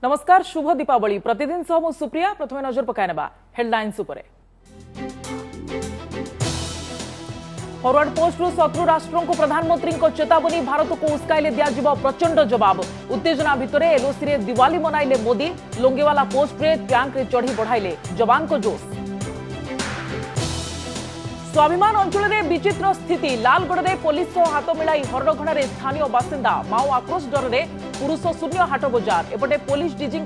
नमस्कार शुभ दीपावली प्रतिदिन सह मु सुप्रिया प्रथम नजर पकाइनबा हेडलाइंस उपरे फॉरवर्ड पोस्ट रु शत्रु राष्ट्रों को प्रधानमंत्री को चेतावनी भारत को उस्काइले दिया प्रचंड जवाब उत्तेजना भितर एलओसी रे दिवाली मनाइले मोदी लोंगेवाला पोस्ट रे टैंक रे चढ़ी बढ़ाइले जवान को जोश स्वाभिमान अंचल में विचित्र स्थिति लालगढ़ में पुलिस हाथ मिलाई हरगढ़ स्थानीय बासिंदा माओ आक्रोश डर में पुरुष शून्य हाट बजार एपटे पुलिस डीजी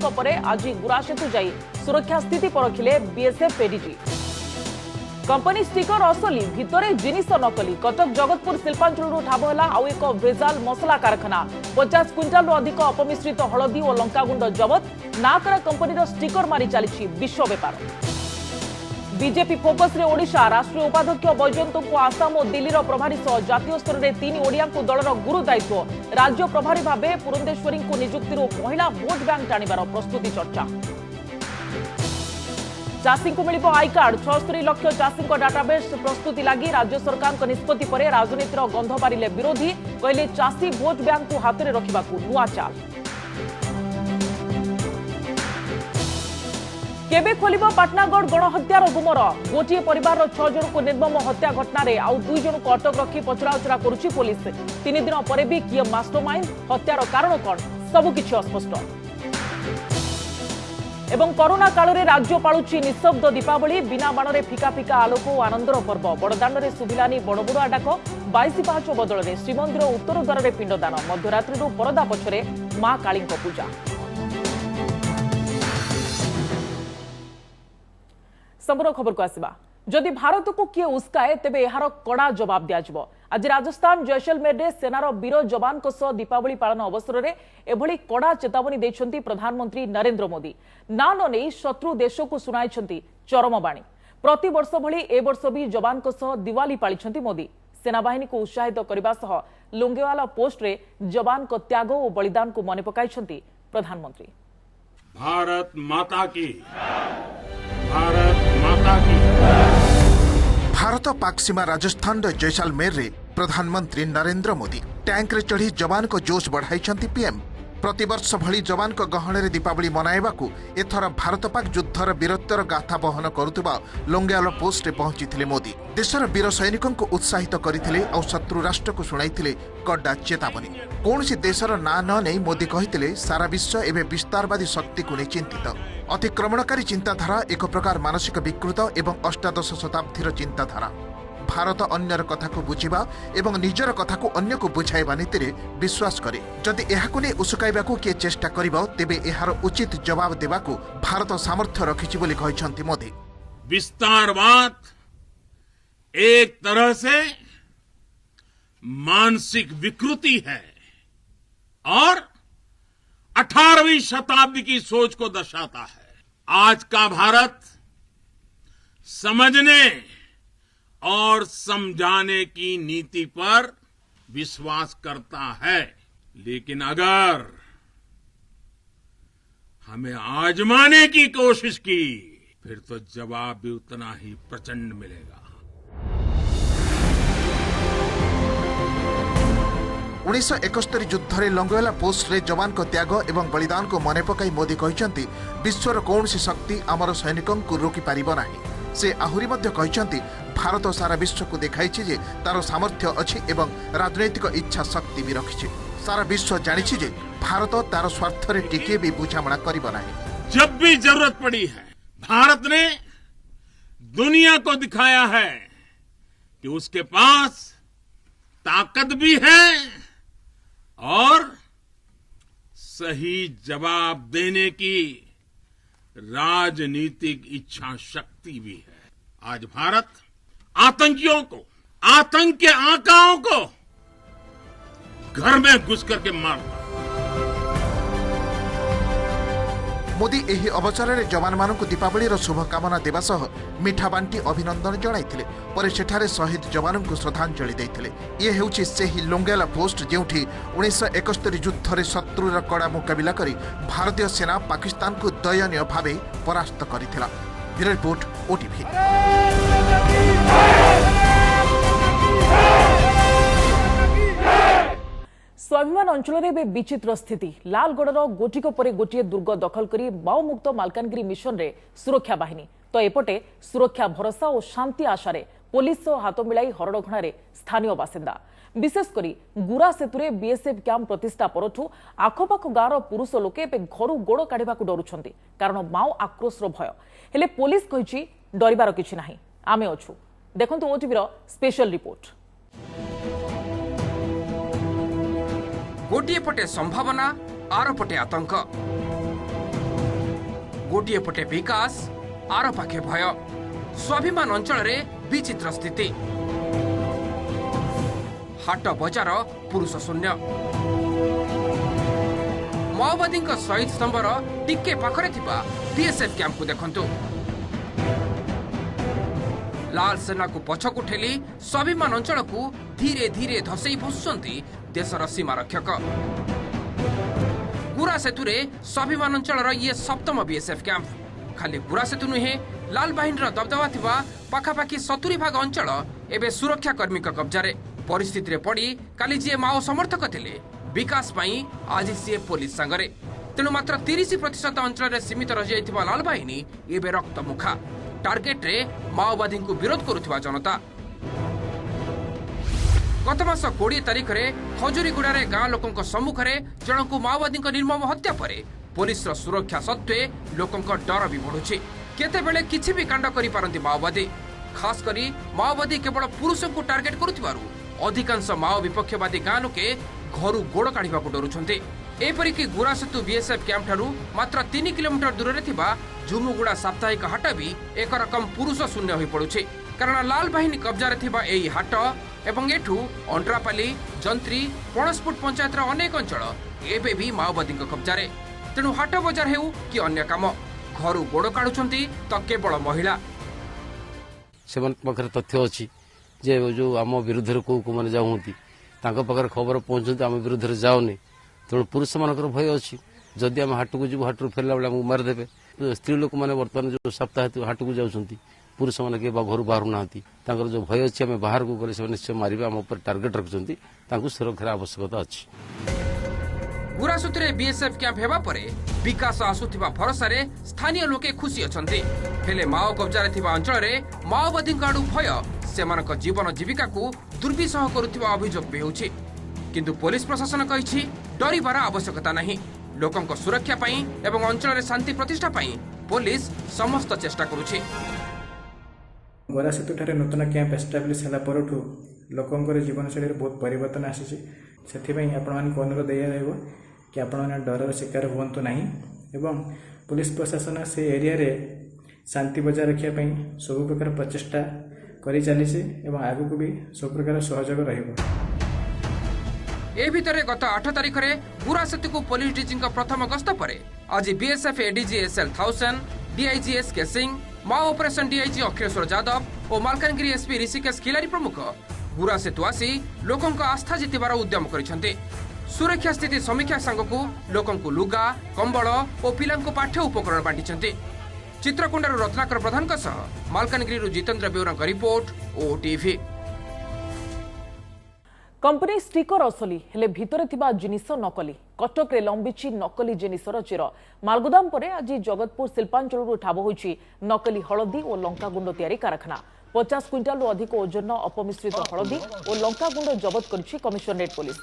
आज गुरासेतु जाई सुरक्षा स्थिति परखिले बीएसएफ एडीजी कंपनी स्टिकर असली भितरे जिनिस नकली कटक जगतपुर शिल्पांचल ठाब है आउ एक भेजाल मसला कारखाना 50 क्विंटाल अधिक अपमिश्रित हलदी और लंकागुंड जबत नाकरा कंपनी स्टिकर मारी चली विश्व बेपार बीजेपी फोकस रे ओडिशा राष्ट्रीय उपाध्यक्ष बैजयंत को आसाम और दिल्ली प्रभारी सह जातीय स्तर में 3 ओडिया को दलर गुरु दायित्व राज्य प्रभारी भाव पुरंदेश्वरी को नियुक्ति महिला भोट बैंक टाणिबार प्रस्तुति चर्चा चाषी को मिल आई कार्ड 76 लाख चाषी डाटाबेस प्रस्तुति लगी राज्य सरकार निष्पत्ति पर राजनीतिर गंध बारिले विरोधी कहले चाषी भोट बैंक को हाथ में रखा नुआ चाल केबे खोलिबो पाटनागढ़ गणहत्यार गुमर गोटे परिवार 6 जन को निर्मम हत्या घटना रे आउ 2 जन को अटक रखी पचराउचरा करुछि पुलिस 3 दिन पर भी किए मास्टरमाइंड हत्यार कारण कौन सबु किछि अस्पष्ट एवं कोरोना काल रे राज्य पालुछि निशब्द दीपावली बिना बाण रे फिका फिका आलोक और आनंदर पर्व बड़दाण्ड रे सुभिलानी बड़बुड़ा डाक 22 पाहाच बदल में श्रीमंदिर उत्तर द्वार रे पिंडदान मध्यरात्रि परदा पछरे मां काली पूजा संपूर्ण खबर को आसवा जदि भारत को किए उस्काए तेबे यार कड़ा जवाब दिया आज राजस्थान जैसलमेर में सेनार वीर जवान दीपावली पालन अवसर में एभली कड़ा चेतावनी देछंती प्रधानमंत्री नरेंद्र मोदी ना न नहीं शत्रु देश को सुनाई चरम बाणी प्रति वर्ष भली ए वर्ष भी जवान दिवाली पाली मोदी सेनाबाहिनी को उत्साहित करने सह लुंगेवाला पोस्ट रे जवान को त्याग और बलिदान को मन पकाई प्रधानमंत्री भारत माता की भारत माता की भारत पाक सीमा राजस्थान जैसलमेर रे प्रधानमंत्री नरेंद्र मोदी टैंक रे चढ़ी जवान को जोश बढ़ाई पीएम प्रतिवर्ष भली जवान को गहण रे दीपावली मनाइबाकू एथर भारत पाक युद्धर वीरत्वर गाथा बहन करुवा लोंगेवाला पोस्ट रे पहुंची मोदी देशर वीर सैनिकों को उत्साहित करथिले और शत्रु राष्ट्र को सुनाइथिले कड़ा चेतावनी कौन सी देशर ना न नहीं मोदी कहिथिले सारा विश्व एवं विस्तारवादी शक्ति को नहीं चिंतित अतिक्रमणकारी चिंताधारा एक प्रकार मानसिक विकृत एवं अष्टादश शताब्दीर चिंताधारा भारत अन्यर कथा को बुझिबा एवं निजर कथा को अन्य को बुझाइबा नीति रे विश्वास करे जदि एहाकु ने उसुकाइबाकू किए चेष्टा करिबो तेबे एहार उचित जवाब देबाकू भारत सामर्थ्य रखिछि बोली कहिसंती मोदी विस्तारवाद एक तरह से मानसिक विकृति है और 18वीं शताब्दी की सोच को दर्शाता है आज का भारत समझने और समझाने की नीति पर विश्वास करता है लेकिन अगर हमें आजमाने की कोशिश की फिर तो जवाब भी उतना ही प्रचंड मिलेगा 1971 युद्ध रे लोंगेवाला पोस्ट रे जवान को त्याग एवं बलिदान को मने पकाई मोदी कहिसंती विश्वर कौन सी शक्ति आमर सैनिकों को रोकी पारिबो नाही से आहुरी मध्य कहिसंती भारत सारा विश्व को देखाइछि जे तार सामर्थ्य अछि एवं राजनैतिक इच्छा शक्ति भी रखिछि सारा विश्व जानिछि जे भारत तार स्वार्थ रे टिके भी बुझामणा करिबो नाही जब भी जरूरत पड़ी है भारत ने दुनिया को दिखाया है कि उसके पास ताकत भी है और सही जवाब देने की राजनीतिक इच्छा शक्ति भी है आज भारत आतंकियों को आतंक के आकाओं को घर में घुस करके मारता मोदी एही अवसर में जवान मानक दीपावली शुभकामना देवा सह मिठा बांटी अभिनंदन जणाइथिले पर सेठारे शहीद जवान को श्रद्धांजलि देइथिले ये हेउछि सेही लोंगेवाला पोस्ट जेउठी 1971 युद्ध रे शत्रुर कड़ा मुकाबिला करी भारतीय सेना पाकिस्तान को दयनीय भावे परास्त करिथिला ब्यूरो रिपोर्ट ओटीवी स्वाभिमान अंचल में विचित्र स्थिति लालगड़र गोटिक पर गोटे दुर्ग दखल कर माओमुक्त मालकानगिरी मिशन रे सुरक्षा बाहिनी तो एपटे सुरक्षा भरोसा और शांति आशार पुलिस हाथ मिलाई हरड़घणारे स्थानीय बासिंदा विशेषकर गुरा सेतुरे बीएसएफ कैंप प्रतिष्ठा परठू आखपाख गाँवर पुरुष लोके घर गोड़ काढ़ा डरुंच कारण माओ आक्रोशर भय हेले पुलिस कही डरबार किछि नाही आमे अछु देखंतु ओटीवीर स्पेशल रिपोर्ट। गोटे पटे संभावना आर पटे आतंक गोटे पटे विकास आर पाखे भय स्वाभिमान अंचल रे विचित्र स्थिति हाट बजार पुरुष शून्य माओवादी शहीद स्तंभर टिके पाखरे थिबा बीएसएफ कैंप को देखंतु लाल सेना को पछकु ठेली स्वाभिमान अंचल को धीरे धीरे धसई बसुंती देशर सीमा रक्षक गुरा सेतुरे स्वाभिमान अंचल ये सप्तम बीएसएफ कैंप खाली गुरा सेतु नुहे लाल बाहिनीर दबदबा थिबा पाखापाखि 70 भाग अंचल एबे सुरक्षा कर्मी कब्जारे परिस्थिति पड़ी काली जी माओ समर्थक थिले विकास पाई आज सी पुलिस सांगरे तेणु मात्र 30% अंचल सीमित रही जाइथिबा लाल बाहिनी एबे रक्तमुखा टार्गेट रे माओवादी को विरोध करुथिबा जनता गत मास 20 तारिख में खजुरीगुड़ा गाँ लोकों सम्मुखें जन को माओवादी निर्मम हत्या पर पुलिस सुरक्षा सत्वे लोकों डर भी बढ़ुछि केतेबेले किछि भी कांड करि पारंती माओवादी खास करी माओवादी केवल पुरुष को टार्गेट करुथिबारु अधिकांश माओ विपक्षवादी गाँ लोके घर गोड़ काढ़ा डरुछन्ति एपरिकी गुरा सेतु बीएसएफ कैंप ठारू मात्र 3 किलोमीटर दूर में थिबा झुमुगुड़ा साप्ताहिक हाट भी एक रकम पुरुष शून्य हो पड़ुछि कारण लाल बाहिनी कब्जारे थिबा एई हाट एवं एठू अंड्रापाली जंत्री पणसपुट पंचायतर अनेक अंचल एबे भी माओवादी कब्जारे तेणु हाट बजार हेउ कि अन्य काम घर गोड़ काढ़ुछन्ति तो केवल महिला से तथ्य अच्छी जे जो आम विरुद्ध को मैंने जाऊँगी पाखे खबर पहुँचती आम विरुद्ध जाऊनी तेणु पुरुष मान भय अच्छी जदि आम हाट को जीव हाट फेरला बेले आमको मारिदेवे स्त्री लोक मैंने बर्तमान जो सप्ताह हाट को जाऊँगी पुरुष मैंने किए घर बाहर ना जो भय अच्छी आम बाहर को गले निश्चय मारे आम टार्गेट रखुच्च सुरक्षार आवश्यकता अच्छी गुरासुतरे बीएसएफ कैंप हेबा परे विकास आसुथिबा भरोसारे स्थानीय लोके खुशी अछंती हेले माओ कब्जारे थिबा अंचल रे माओवादी आडू भय सेमानक जीवन जीविका को दुर्विसह करुथिबा अभियोग भी होछि किंतु पुलिस प्रशासन कहिछि डरिबार आवश्यकता नहीं लोकंक सुरक्षा पई एवं अंचल रे शांति प्रतिष्ठा पई पुलिस समस्त चेष्टा करुछि गोरा सेतु ठारे नूतन कैंप एस्टाब्लिश होला परठू लोकंकर जीवनशैली रे बहुत परिवर्तन आसी से आपण अनुरोध दिया कि आपण डर शिकार हुंतु नहीं एवं पुलिस प्रशासन से एरिया रे शांति बजाय रखापी सब प्रकार प्रचेषा करी चलीছে एवं आगु को भी सब प्रकार सहयोग रहिबो। ए भितरे गत 8 तारिख रे गुरा सेतु को पुलिस डीजी प्रथम गस्त पर आज BSF ADG SL 1000 DIG SK Singh Mao operation DIG Akhileshwar Yadav और मालकानगिरी एसपी ऋषिकेश किलारी प्रमुख गुरा सेतु आसी लोकों का आस्था जितबार उद्यम करिसेंते सुरक्षा स्थिति समीक्षा सांगकू लोकों को लुगा कंबल और पिला पाठ्य उपकरण बांटी चित्रकोंडारू Ratnakar Pradhan Malkangiri Jitendra Beura report OTV. Company sticker असली हेले भितरे थिबा जिनिस नकली कटक रे लंबिची नकली जिनिसर चेर मालगोदाम परे आज जगतपुर शिल्पांचल ठाब होईची नकली हलदी और लंका गुंड तैयारी कारखाना 50 क्विंटाल अधिक ओजन अपमिश्रित हलदी और लंका गुंड जबत करिछि कमिशनरेट पुलिस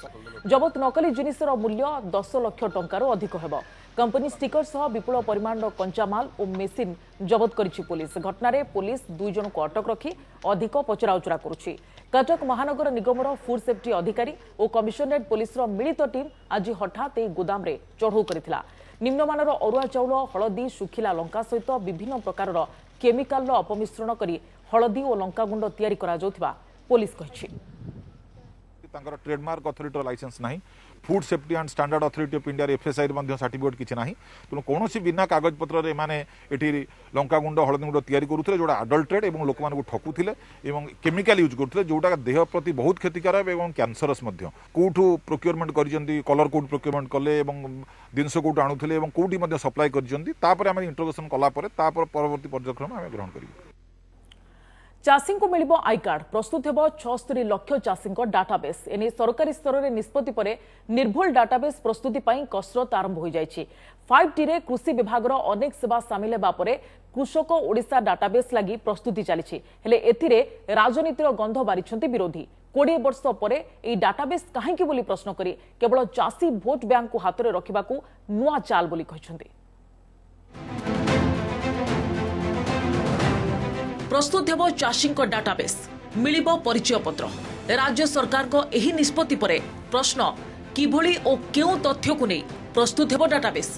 जबत नकली जिनिसर मूल्य 10 लाख टंकार अधिक हेबो कंपनी स्टिकर सह विपुल परिमाण कंचामाल और मेसिन जबत करिछि पुलिस घटना रे पुलिस 2 जन को अटक रखी अधिक पचराउचरा करुछि कटक महानगर निगमर फूड सेफ्टी अधिकारी और कमिशनरेट पुलिस मिलित टीम आज हठात ए गोदाम रे चढ़ऊ करिथिला निम्नमानर अरुआ चाउल हलदी सुखिला लंका सहित विभिन्न प्रकार केमिकाल अपमिश्रण करी हलदी और लंका गुंड तैयारी करा जाउथिबा पुलिस कहिछि तांकर ट्रेडमार्क अथॉरिटी लाइसेंस नहीं food safety and standard authority of India FSI certificate किसी ना तेणु कौन बिना कागज पत्र माने एठी लंका गुंड हलदी गुंड तैयारी करुଥିଲେ जोड़ा अडल्ट्रेट और लोक मानक ठकुଥିଲେ एवं केमिकल यूज करुଥିଲେ जोटा देह प्रति बहुत क्षतिकारक एवं कैंसरस मध्य कोठू प्रोक्योरमेंट करिसेंती कलर कोड प्रोक्योरमेंट कले एवं जिनस कोठू आणुଥିଲେ एवं कोठी मध्य सप्लाई करिसेंती तापर हम इंट्रोगेशन कला परे तापर परवर्ती पर्यक्रम हम ग्रहण करिबो। चाषी को मिलिबो आई कार्ड प्रस्तुत हेबो 76 लाख चाषी डाटाबेस एने सरकारी स्तर में निष्पत्ति पर निर्भुल डाटाबेस प्रस्तुति पई कसरत आरंभ हो जाइछि। 5T रे कृषि विभागर अनेक सेवा सामिल हेबा परे कृषक ओडिशा डाटाबेस लगी प्रस्तुति चली हेले एथिरे राजनीतिर गंध बारिछंती विरोधी। 20 वर्ष पर यह डाटाबेस कहीं बोली प्रश्न करी केवल चाषी भोट बैंक को हाथ में रखा नुआ चाल बोली कहछंती। प्रस्तुत हेबो चाषी डाटाबेस मिलिबो परिचय पत्र। राज्य सरकार को एही निष्पत्ति परे प्रश्न किभली और केउ तथ्य को नहीं प्रस्तुत हेबो डाटाबेस।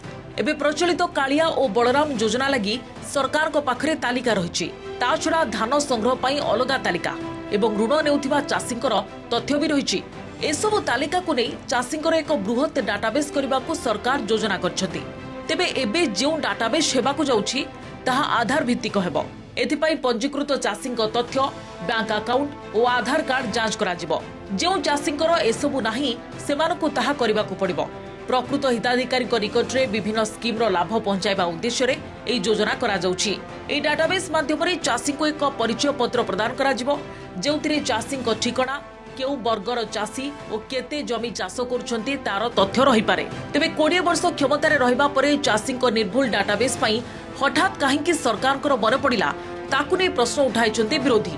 एबे प्रचलित कालिया और बलराम योजना लगी सरकार को पाखरे तालिका रहिछि। ता छडा धान संग्रह पई अलगा तालिका एवं ऋण नेउथिबा चाषींकर तथ्य भी रहिछि। एसबु तालिका को नहीं चाषींकर एक बृहत डाटाबेस करबाकू सरकार योजना करछथि। तेबे एबे जेउ डाटाबेस हेबाकू जाउछि ताहा आधार भित्तिक हेबो। एथिपाई पंजीकृत चाषींक तथ्य बैंक अकाउंट और आधार कार्ड जांच करा जिवो। जेउ चाषींकर एसबु नाही सेमानकू ताहा करबाकू पड़िबो। प्रकृत हिताधिकारी निकट में विभिन्न स्कीम लाभ पहुंचाइबा उद्देश्य रे एई योजना करा जाउछि। एई डाटाबेस माध्यम रे चाषी को एक परिचय पत्र प्रदान करा जिवो जेउथिरे चाषींक ठिकाना केउ वर्गर चाषी और केते जमी चाष करुछंती तार तथ्य रही पारे। तेबे 20 वर्ष क्षमतार रहिबा परे चाषींक निर्भुल डाटाबेस पई हठात काहेकि सरकारकर मन पड़िला ताकू नै प्रश्न उठाइछंती विरोधी।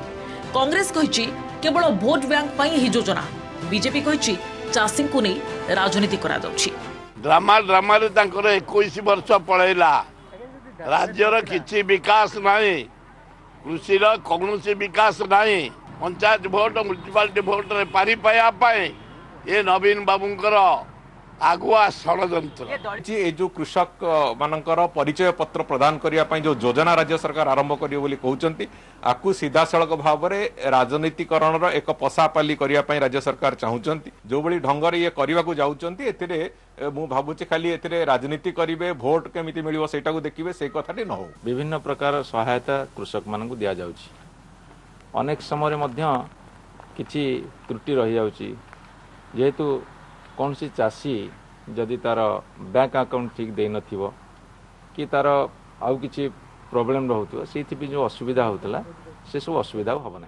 कांग्रेस कहिछि केवल भोट बैंक पई ही योजना। बीजेपी कहिछि चाषी को नै राजनीति करा जाउछि। ड्रामा रे तांकर 21 वर्ष पळैला राज्यर किछि विकास नाही कृषिर कौनसी विकास नाही पंचायत भोट म्युनिसिपालिटी भोट रे पारी पाया पाए ये नवीन बाबूंकर आगुआ षड़यंत्र ये जो कृषक मानकर परिचय पत्र प्रदान करने जो योजना राज्य सरकार आरंभ करियो बोली कहउचंती आकु सीधा सड़क भाव में राजनीतिकरण रो एक पसापाली करने राज्य सरकार चाहूचंती। जो बड़ी ढंग रे ये करने को जाउचंती एथिरे मु भाबुची खाली एथिरे राजनीति करिवे भोट केमिति मिलिबो सेटा को देखिबे से कथाटी न हो। विभिन्न प्रकार सहायता कृषक मानकु दिया जाउची। अनेक समय मध्य किछि त्रुटि रही जाउची जेहेतु कौन सी चाषी जदि तार बैंक अकाउंट ठीक दे नथिबो कि तार आउ किछि प्रॉब्लम रहउतो सेथि जो असुविधा होतला से सब असुविधा होबो नै।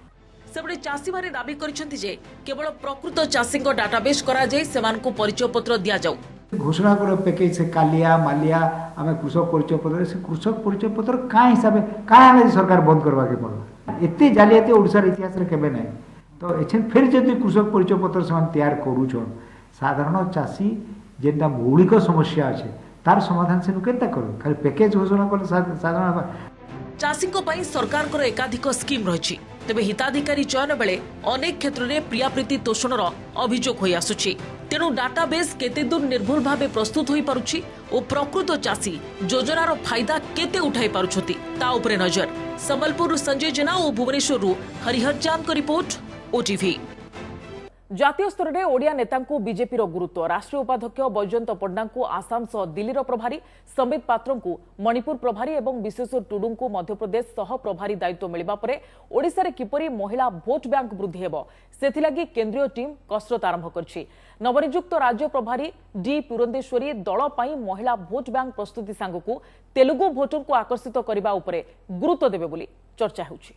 सेबडे चाषी माने दाबी करिसंती जे केवल प्रकृत चाषी को डाटाबेस करा जाय सेमान को परिचय पत्र दिया जाउ। घोषणा करो पैकेज से कालिया मालिया आमे कृषक परिचय पत्र से कृषक परिचय पत्र का हिसाब का सरकार बंद करबा के पड़ो। एते जालियाती ओडिसा इतिहास रे केबे नै तो एछन फिर जदि कृषक परिचय पत्र समान तैयार करूछन साधारण चाषी जेनटा मौलिक समस्या अच्छे तार समाधान से केनता करू खाली पैकेज घोषणा कर साधारण चाषी को पई सरकार को एकाधिक स्कीम रही। तेबे हिताधिकारी चयन बेले अनेक क्षेत्र में प्रियाप्रीति तोषणर अभियोग होई आसुछि। तेणु डाटाबेस केते दूर निर्भुल भावे प्रस्तुत होई पारुछि और प्रकृत चाषी योजनार फायदा केते उठाई पारुछथि ता उपरे नजर। संबलपुर संजय जेना और भुवनेश्वर हरिहर चांद को रिपोर्ट ओटीवी। जातीय स्तर में ओडिया नेता बीजेपी गुरुत्व राष्ट्रीय उपाध्यक्ष बैजयंत पण्डा को आसाम सह दिल्ली प्रभारी संबित पात्र को मणिपुर प्रभारी और विश्वेश्वर टुडू को मध्यप्रदेश सह प्रभारी दायित्व मिलवा परे ओडिशा रे किपरि महिला भोट बैंक वृद्धि हेबो सेथिलागी केंद्रीय टीम कसरत आरंभ करछि। नवनियुक्त राज्य प्रभारी डी पुरंदेश्वरी दल पई महिला भोट बैंक प्रस्तुति सांगकू तेलुगु भोटर को आकर्षित करबा उपरे गुरुत्व देबे बोली चर्चा होछि।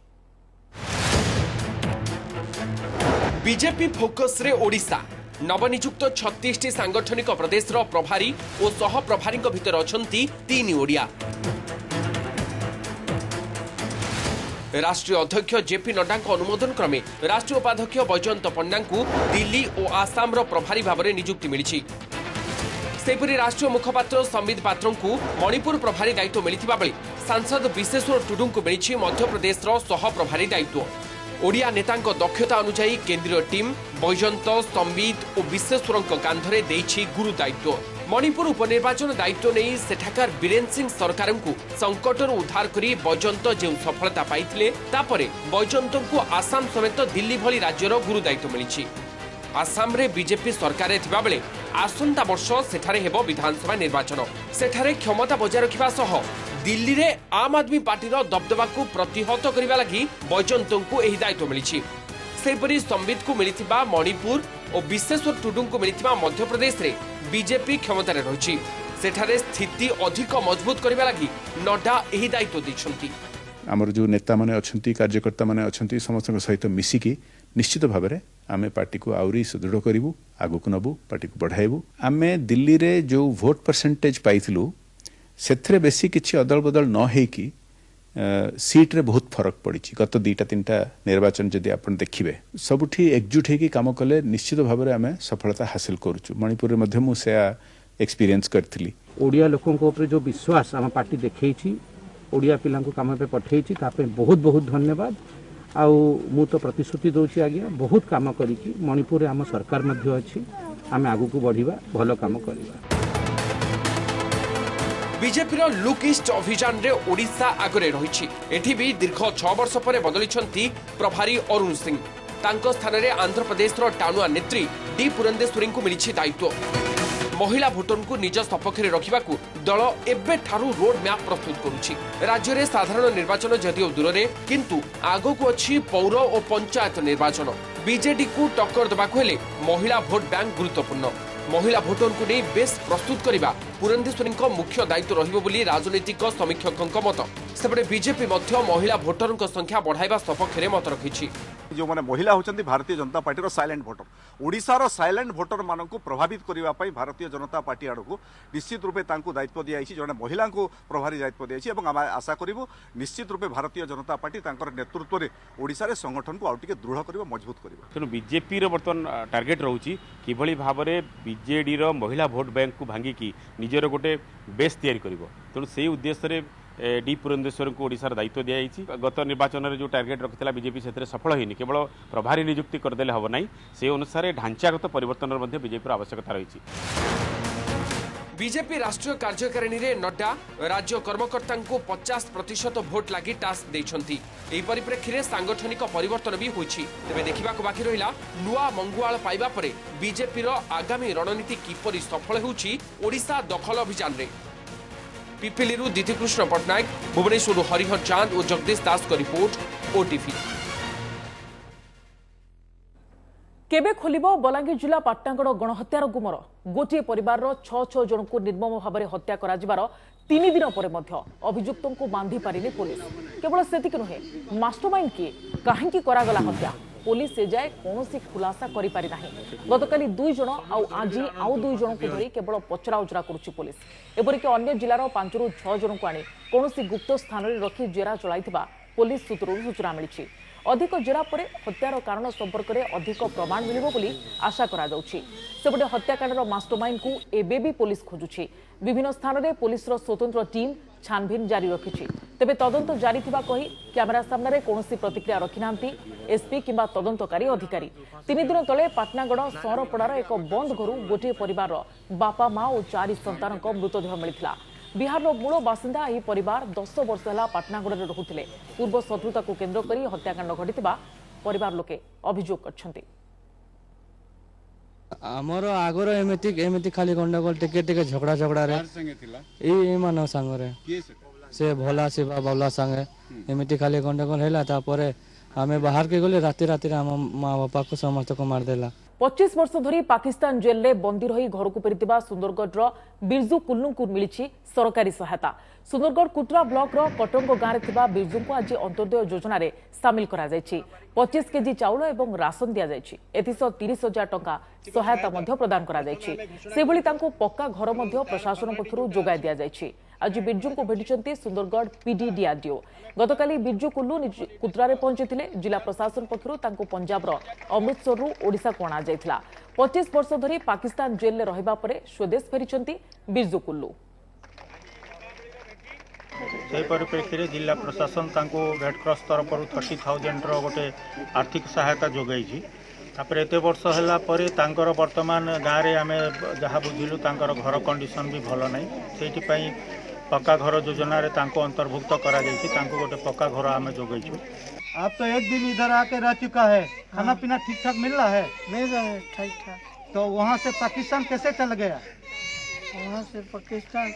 बीजेपी फोकस रे ओडिशा नवनियुक्त 36 सांगठनिक प्रदेश प्रभारी और सह प्रभारी भितर अछंती 3 ओडिया। राष्ट्रीय अध्यक्ष जेपी नड्डा अनुमोदन क्रमे राष्ट्रीय उपाध्यक्ष बैजयंत पण्डा को दिल्ली और आसाम प्रभारी भाव में नियुक्ति मिली। सेपरी राष्ट्रीय मुखपात्र संबित पात्र को मणिपुर प्रभारी दायित्व मिलता बेले सांसद विश्वेश्वर टुडू को मिली मध्यप्रदेश सह प्रभारी दायित्व। ओडिया नेतांक दक्षता अनुसार केंद्रीय टीम बैजयंत संबित और विश्वेश्वर कांधरे देइछि गुरु दायित्व। मणिपुर उपनिर्वाचन दायित्व नहीं सेठाकार बीरेन सिंह सरकार को संकटर उद्धार करी बैजयंत जो सफलता पाइथिले तापरे बैजयंत को आसाम समेत दिल्ली भली राज्यर गुरु दायित्व मिली। आसाम रे बीजेपी सरकार थिबा बेले आसंता वर्ष सेठारे हेबो विधानसभा निर्वाचन। सेठारे क्षमता बजाय रखिबा सह दिल्ली रे आम आदमी पार्टीर दबदबा को प्रतिहत करने लगी बैजयंत को यह दायित्व मिली। सेपरी संबित को मिलिथिबा मणिपुर और विश्वेश्वर टुडू को मिलिथिबा मध्यप्रदेश रे बीजेपी क्षमतार रही। सेठारे स्थिति अधिक मजबूत करने लगी नड्डा यह दायित्व दैछंती। आमर जो नेता माने अछंती कार्यकर्ता माने अछंती समस्त सहित मिसिकी निश्चित भाव में आम पार्टी को आहरी सुदृढ़ करूँ आगू को नबू पार्टी को बढ़ाइबू आम दिल्ली रे जो भोट परसेंटेज पाइलु से बेसी किसी अदल बदल न होकि सीट रे बहुत फरक पड़ी गत 2-3टा निर्वाचन जदि आप देखिए सबुठी एकजुट होकर काम कले निश्चित भाव में आम सफलता हासिल करुचु मणिपुर में से एक्सपीरियंस करी ओडिया लोकों ऊपर जो विश्वास आम पार्टी देखी ओडिया पिला काम पे पठे बहुत बहुत धन्यवाद आउ मु तो प्रतिश्रुति दूसरी आज्ञा बहुत काम करी मणिपुर आम सरकार मध्य अच्छी आम आगू को बढ़िबा भल काम करवा बीजेपी लुक ईस्ट अभियान रे ओडिशा आगरे रही एठी भी दीर्घ 6 वर्ष पर बदली प्रभारी अरुण सिंह तांको स्थान रे आंध्र प्रदेश टाणुआ नेत्री डी पुरंदेश्वरी को मिली दायित्व महिला भोटर को निज सपक्ष रखा दल एबे ठारू रोड मैप प्रस्तुत करुछि राज्य में साधारण निर्वाचन जदियो दूर रे किंतु आगो को अच्छी पौर और पंचायत निर्वाचन बीजेडी को टक्कर देबाक हेले महिला भोट बैंक गुरुत्वपूर्ण महिला भोटर को नहीं बेस प्रस्तुत करने पुरंदेश्वरी मुख्य दायित्व रहिबो बोली राजनीतिक समीक्षकों मत सेपटे बीजेपी महिला भोटर संख्या बढ़ाइबा सपक्ष में मत रखी जो मैंने महिला होचंती Bharatiya Janata party silent voter ओडिशार साइलेंट भोटर मान प्रभावित करने भारतीय जनता पार्टी आड़ को निश्चित रूपे दायित्व दिखाई जड़े महिला को प्रभारी दायित्व दिखाई आम आशा करूँ निश्चित रूपे भारतीय जनता पार्टी नेतृत्व में ओडिशा रे संगठन को आउटे दृढ़ कर मजबूत कर तेणु बीजेपी बर्तमान टार्गेट रोचे किभली भाव में बीजेडी महिला भोट बैंक को भांगिकी निजर गोटे बेस तैयारी कर तेणु से उद्देश्य डी पुरंदेश्वर को ओडिशार दायित्व दिखाई गत निर्वाचन में जो टार्गेट रखिला बीजेपी से सफल होनी केवल प्रभारी नियुक्ति करदे हम ना से अनुसार ढांचागत परिवर्तन बीजेपी आवश्यकता रही बीजेपी राष्ट्रीय कार्यकारिणी रे नड्डा राज्य कर्मकर्ता को 50% भोट लगी टास्क देइछंती एही परिप्रेक्षी रे सांगठनिक परिवर्तन भी होईछि तेबे देखिबा को बाकी रहिला नुआ मंगुआल पाइबा परे बीजेपी रो आगामी रणनीति किपरि सफल होउछि ओडिशा दखल अभियान रे पिपिलिरु दीतिकृष्ण पटनायक भुवनेश्वर हरिहर चांद और जगदीश दास को रिपोर्ट ओटीवी केबे खोलिबो बलांगीर जिला पाटनागड़ गणहत्यार गुमर गोटे परिवार 6 जन को निर्मम भाव में हत्या करा 3 दिन पर अभियुक्तों को बांधि पारिनी पुलिस केवल सेतिक नुहे मास्टरमाइंड किए कहीं करागला हत्या पुलिस से जाए कौन खुलासा करि पारि नाही गतकाली 2 जन आज आउ 2 जन को धरी केवल पचरा उचरा करुछि पुलिस एपरिक अन्य जिलार 5 ରୁ 6 जन को आनी कौन गुप्त स्थान में रखी जेरा चलाइथिबा पुलिस सूत्रରୁ सूचना मिली अधिक जेरा पर हत्यार कारण संपर्क में अधिक प्रमाण मिलिबो बोली आशा करा जाउछि सेपटे हत्याकांडर मास्टरमाइंड को एबे भी पुलिस खोजुछि विभिन्न स्थान में पुलिस स्वतंत्र टीम छानभिन जारी रखिछि तेबे तदंत जारी थिबा कही कैमेरा सामने कौन प्रतिक्रिया रखि नांती एसपी किंबा तदंतकारी अधिकारी 3 दिन तले पाटनागड़ सहरपड़ार एक बंद घरू गोटे परिवार बापा माँ और 4 सन्तान मृतदेह मिलता बिहार मूल बासिंदा यह परिवार 10 वर्ष है पाटनागड़ में रुले पूर्व शत्रुता को केन्द्र कर हत्याकांड घटी परिवार लोके अभियोग करछंती आमर आगर एमती खाली गंडगोल टिके झगड़ा झगड़ा रे ए मान संगे से भोला शिवा बाबला संगे एमती खाली गंडगोल हैला तापरे आमे बाहर के गले राति राति माँ बापा को समस्त को मारदेला 25 वर्ष धरी पाकिस्तान जेल में बंदी रही घर को फेरी सुंदरगढ़ बिरजू कुल्लू को मिली सरकारी सहायता सुंदरगढ़ कुटरा ब्लॉक कटंग गांव में बिरजू को आज अंत्योदय योजना रे सामिल करा 25 केजी चाउल और राशन दि जाएगी 30,000 टंका सहायता प्रदान करा पक्का घर प्रशासन पक्षर जोगाई दि जाएगी आज बिरजू को भेटी सुंदरगढ़ पीडी डीआरडीओ गतकाली बिरजू कुल्लू कुतरा पहुंची जिला प्रशासन पक्षर पंजाब अमृतसर ओडिशा को अणा 25 वर्ष धरी पाकिस्तान जेल में रहिबा परे स्वदेश फेरी बिरजू कुल्लू से परिप्रेक्षी जिला प्रशासन रेडक्रॉस तरफ 30,000 गोटे आर्थिक सहायता जोगाई एत वर्ष है वर्तमान गाँव में आम जहाँ बुझिलु घर कंडीशन भी भल ना से पक्का घर योजना अंतर्भुक्त करा गोटे पक्का घर आम जोगैचु। आप तो एक दिन इधर आके रह चुका है, खाना पीना ठीक ठाक मिल रहा है? मिल रहा है ठीक ठाक। तो वहाँ से पाकिस्तान कैसे चल गया? वहाँ से पाकिस्तान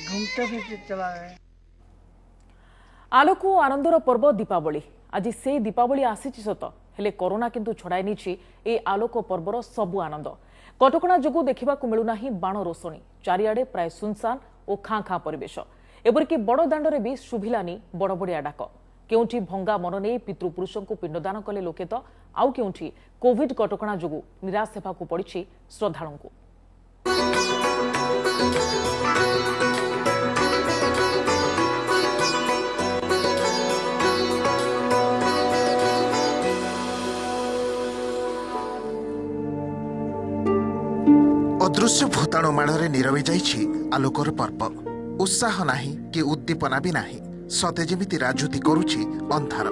घूमते फिरते चला गया। आलोक आनंदर पर्व दीपावली आज से दीपावली आसी सत हेले कोरोना किंतु छड़ाई नहीं ए आलोक पर्वर सबु आनंद कटकणा जोगु देखा मिलूना बाण रोषणी चारिआडे प्राय सुनसान और खाँ खाँ परिवेश एपरिक बड़ दाण्डरे भी शुभिलानी बड़बड़िया डाक केउठी भंगा मन नहीं पितृपुरुषों को पिंडदान कले लोके तो आउ केउठी कोविड कटकणा जोगु निराश हेबाकु पड़िछि श्रद्धालुओं को। अदृश्य भूताणु माड़े नीरवी जाइछि आलोकर पर्व उत्साह नाही कि उद्दीपना भी नाही सते जेमिति राजुती करुछि अंधार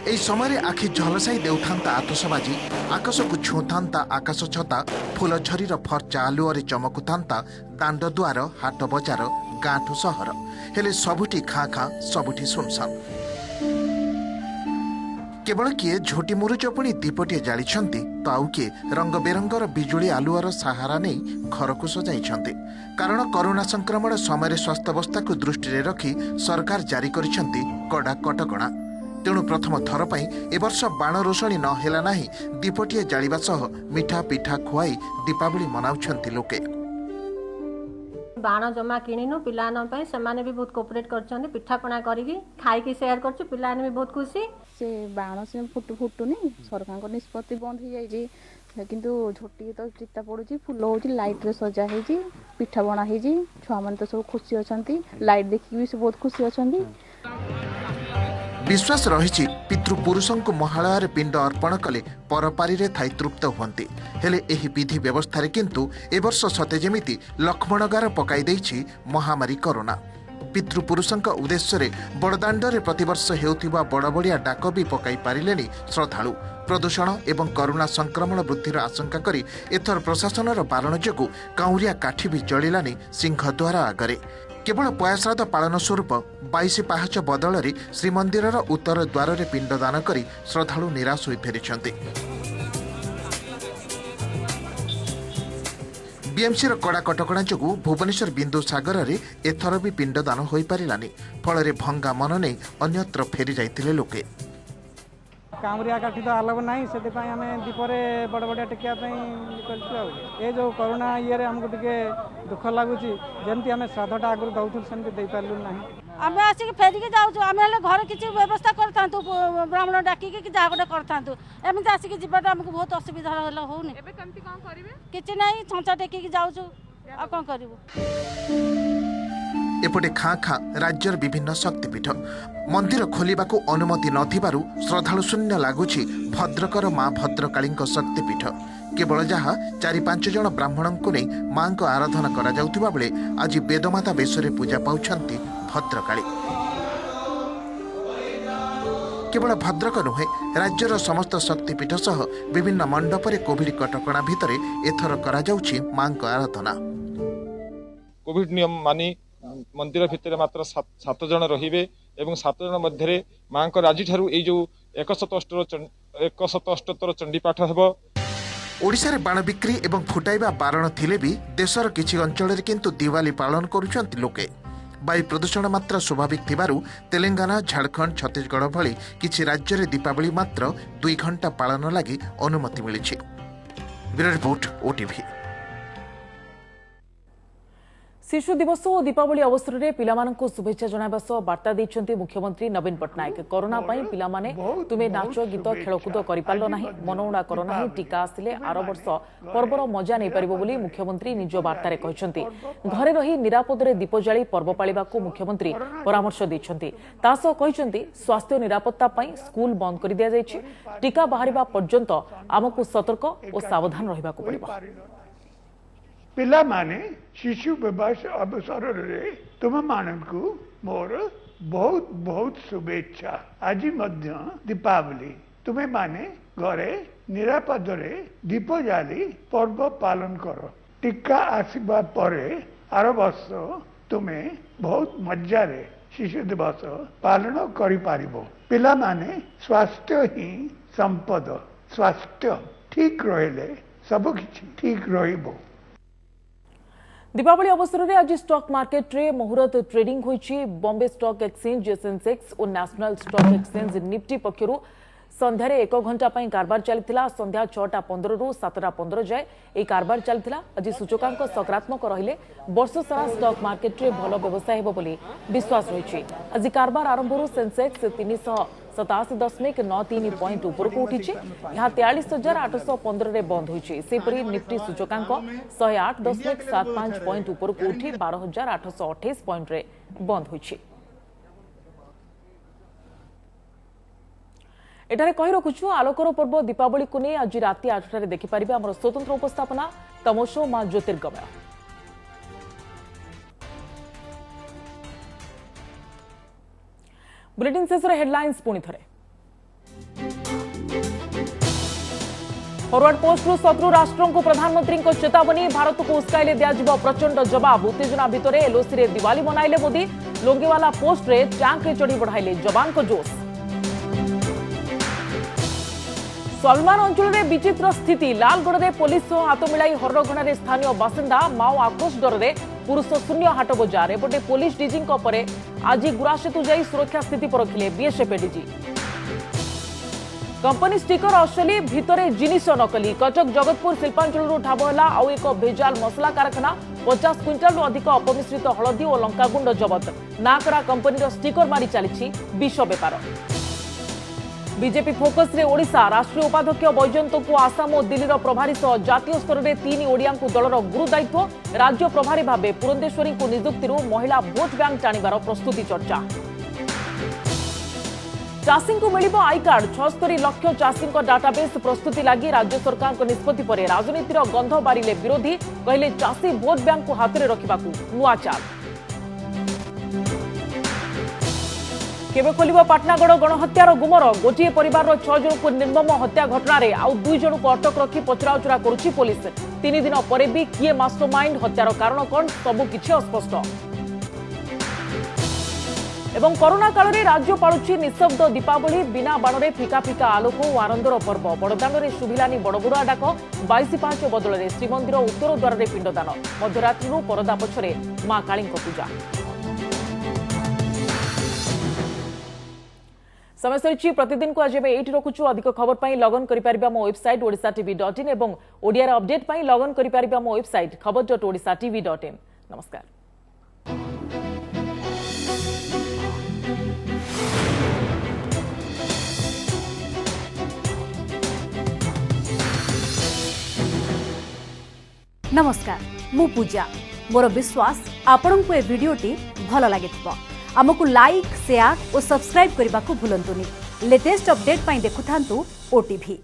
एई समय आखि झलसाई देउथांता आतशबाजी आकाश को छुंथांता आकाश छता फूल झरीर फर्चा आलुअरे चमकुथांता दांड दुआर हाट बजार गाँठू सहर हेले सबुठी खाँ खाँ सबुठी सुनसान केवल किए झोटी मुरुच पुणी दीपटे जालिछंती तो आउ किए रंग बेरंगर बिजुली आलुआर सहारा नहीं घर को सजाइछंती कारण कोरोना संक्रमण समय स्वास्थ्यावस्था को दृष्टि रखी सरकार जारी करिछंती कड़ा कटकणा तेणु प्रथम थर पई ए वर्ष बाण रोषणी न हेला नाही दीपटे जालिबा सह मिठा पिठा खुआई दीपावली मनाउछंती लोके बाण जमा किणीनु पिलान पे सेमाने भी बहुत कोऑपरेट करछन पिठापणा करिकी खाइकी शेयर करछु पिलाने भी बहुत खुशी से बाण से फुटुनी सरकार को निष्पत्ति बंद हो जाई किंतु झोटी तो चित्ता पड़ुची फुल होची लाइट रे सजा हेजी पिठा बना हेजी छुआ मन तो सब खुशी अछंती लाइट देखि भी बहुत खुशी अछंती। विश्वास रही पितृपुरुषों को महालय पिंड अर्पण कले परपारी रे थाई तृप्त हुंती हेले एही विधि व्यवस्था रे किंतु ए वर्ष सते जेमिति लक्ष्मणगार पकाई देछि महामारी कोरोना पितृपुरुषों उद्देश्य रे बड़दाण्ड रे प्रतिवर्ष हेउथिबा बड़बड़िया डाक भी पकाई पारिलेनी श्रद्धालु प्रदूषण एवं कोरोना संक्रमण वृद्धिर आशंका करी एथर प्रशासनर बारण जोगु काउरिया काठी भी जलिलानी सिंहद्वार आगरे केवल पयाश्राद्ध पालन स्वरूप 22 पाहाच बदल श्रीमंदिर उत्तर द्वार रे पिंडदान करी श्रद्धालु निराश होई फेरिछंती। बीएमसी कड़ा कटकणा जोगु भुवनेश्वर बिंदु सागर रे एथर भी पिंडदान होई पारिलानी फल भंगा मन नहीं अन्यत्र फेरी जाइतिले लोके कामरिया काठी तो आलव ना से आम दीपरे बड़ बड़िया टेकिया ये जो कोरोना ये आमको टे दुख लगुच जमी आम श्राद्धटा आगुरी दौलू सेमती दे पार्लु ना आम आसिक फेरिकी जाऊँ घर किसी व्यवस्था करूँ ब्राह्मण डाकिकी जहाँ गोटे करूँ एमती आसिक जीवाटा आमको बहुत असुविधा होनी किसी ना छंचा टेकिकी जाऊँ आ कौन करूँ। एपटे खाँ खाँ राज्यर विभिन्न शक्तिपीठ मंदिर खोलिबाकू अनुमति नथिबारु श्रद्धालु शून्य लागुछि भद्रकर माँ भद्रकाली शक्तिपीठ केवल जहाँ 4-5 जन ब्राह्मण को नहीं माँ को आराधना करा जाउथिबा बेले आज वेदमाता बेशरे पूजा पाउछंती भद्रकाली केवल भद्रक नुहे राज्यर समस्त शक्तिपीठ सह विभिन्न मंडपरे कोविड कटकणा भितरे एथर करा जाउछि माँ को आराधना कोविड नियम मानी मंदिर भितर मात्र 7 जन रहिबे एवं 7 जन मध्य माँ राजी ठारू ए जो 178 चंडीपाठ हेबो। ओडिशा रे बाण बिक्री एवं फुटाइबा बारण थिले भी देशर किछि अंचल किंतु दिवाली पालन करूछंती लोके वायु प्रदूषण मात्रा स्वाभाविक थिबारु तेलंगाना झारखंड छत्तीसगढ़ भली किछि राज्य रे दीपावली मात्र 2 घंटा पालन लागि अनुमति मिलिछि। Bureau report OTV. शिशु दिवस और दीपावली अवसर में पिलामानंकु शुभेच्छा जणाइबा सह वार्ता दैछन्ती मुख्यमंत्री नवीन पट्टनायक कोरोना पई पिलामाने तुमे नाच गीत खेलकूद करिपारलो नाही मनौणा कोरोना ही टीका आसिले आर वर्ष पर्वर मजा नहीं पारिबो बोली मुख्यमंत्री निज वार्ता रे कहिसन्ती घरे रही निरापद रे दीप जाली पर्व पालिबाकू मुख्यमंत्री परामर्श दैछन्ती तासो कहिसन्ती स्वास्थ्य निरापत्ता पई स्कूल बंद कर दिया जायछि टीका बाहरिबा पर्यंत आमकु सतर्क और सावधान रहिबाकू पड़िबो। पिला माने शिशु विवाह अवसर रे तुम मानकु मोर बहुत बहुत शुभेच्छा। आज मध्य दीपावली तुम्हें माने घरे निरापद रे दीप जाली पर्व पालन करो टीका आसीबा परे आर वर्ष तुम्हें बहुत मजा रे शिशु दिवस पालन करि पारिबो। पिला माने स्वास्थ्य ही संपद स्वास्थ्य ठीक रहिले सब किछि ठीक रहिबो। दीपावली अवसर में आज स्टॉक मार्केट रे मुहूर्त ट्रेडिंग होईछि। बॉम्बे स्टॉक एक्सचेंज सेंसेक्स और नेशनल स्टॉक एक्सचेंज निफ्टी पक्षरु संध्यार 1 घंटा कारबार चली संध्या 6:15 रु 7:15 जाए यह कारबार चली आज सूचकांक सकारात्मक रहिले वर्ष सारा स्टॉक मार्केट रे भल व्यवसाय हेबो बोली विश्वास रही। आज कारबार आरंभ सेंसेक्स 387.93 पॉइंट ऊपर को उठी यहाँ 43,815 रे बंद होइछि। सेपरि निफ्टी सूचकांक 108.75 पॉइंट ऊपर को उठी 12,828 पॉइंट रे बंद होइछि। एटारे कहि रखुछु आलोकर पर्व दीपावली को नहीं आज राति 8 देखिपारे आम स्वतंत्र उपस्थापना तमोशो मां ज्योतिर्गमय। बुलेटिन शेष हेडलाइंस पुणी थे। फॉरवर्ड पोस्ट रु शत्रु राष्ट्रों को प्रधानमंत्री को चेतावनी भारत को उस्काइले दिया प्रचंड जवाब। उत्तेजना भितर एलओसी रे दिवाली मनाइले मोदी। लोंगेवाला पोस्ट रे टैंक रे चढ़ी बढ़ाइले जवान को जोश। स्वाभिमान अंचल में विचित्र स्थिति लालगढ़ में पुलिस हाथ मिलाई हरगणा स्थानीय बासिंदा माओ आक्रोश डर में पुरुष शून्य हाट बजार एपटे पुलिस डीजी आज गुरासेतु जाई सुरक्षा स्थिति परखिले बीएसएफ डीजी। कंपनी स्टिकर असली भितरे जिनिस नकली कटक जगतपुर शिल्पांचल ठाब है आउ एक भेजाल मसला कारखाना 50 क्विंटाल अधिक अपमिश्रित हलदी और लंकागुंड जबत। नाकरा कंपनी स्टिकर मारी चली विष बेपार। बीजेपी फोकस रे ओडिशा राष्ट्रीय उपाध्यक्ष बैजयंत को आसाम और दिल्ली प्रभारी सह जातीय स्तर में 3 ओडिया दलर गुरु दायित्व। राज्य प्रभारी भाव पुरंदेश्वरी को नियुक्ति महिला भोट बैंक टाणिबार प्रस्तुति चर्चा। चाषी को मिलिबो आई कार्ड 76 लाख चाषी डाटाबेस प्रस्तुति लगी राज्य सरकार निष्पत्ति पर राजनीतिर गंध बारिले विरोधी कहले चाषी भोट बैंक को हाथ में रखा नुआ चाल। केबे खोलिबो पाटनागढ़ गणहत्यार गुमर गोटे परिवार 6 जन को निर्मम हत्या घटना रे आउ 2 जन को अटक रखी पचराउचरा करुछि पुलिस। 3 दिन पर भी किए मास्टरमाइंड हत्यार कारण कौन सबु किछि अस्पष्ट। एवं कोरोना काल रे राज्य पालुछि निशब्द दीपावली बिना बाण रे फिका फिका आलोक और आनंदर पर्व। बड़दाण्ड रे शुभिलानी बड़बुड़ा डाक 22/5 बदल में श्रीमंदिर उत्तर द्वार रे पिंडदान। मध्यरात्रि परदा पछरे मां काली पूजा। समय सरी प्रतिदिन को आज एट रखुचु। अधिक खबर पाई लगन करि परिबा मो वेबसाइट odisatv.in एवं ओडिया रे अपडेट पाई लगन करि परिबा मो वेबसाइट khabar.odisatv.in। नमस्कार। नमस्कार मु पूजा। मोर विश्वास आपण को ए वीडियोटी भल लागिथिबो। आमको लाइक शेयर और सब्सक्राइब करने को भूलंतुनी। लेटेस्ट अपडेट पाई देखुथांतु ओटीवी।